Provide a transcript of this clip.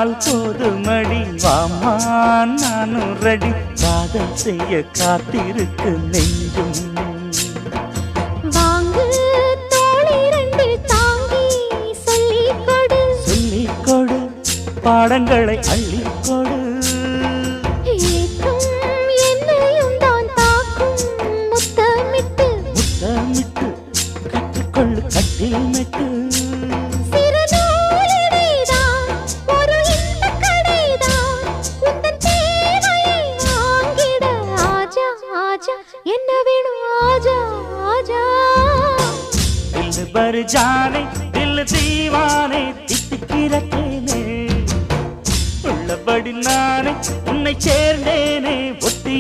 சொன்னால் போதுமடி வாமா நானும் ரெடி காதல் செய்ய காத்திருக்கு நெஞ்சும் வாங்கு தோழி ரெண்டு தாங்கி சொல்லிக்கொடு சொல்லிக்கொடு பாடங்களை அள்ளிக்கொடு ஏற்றும் என்னையும் தான் தாக்கும் முத்தமிட்டு முத்தமிட்டு கற்றுக்கொள்ளு கட்டில் மெட்டு என்ன வேணும் ஆஜா ஆஜா दिल भर जाने दिल दीवाने தித்திக்கிறேனே உள்ளபடி நானே உன்னை சேர்ந்தேனே ஒத்தி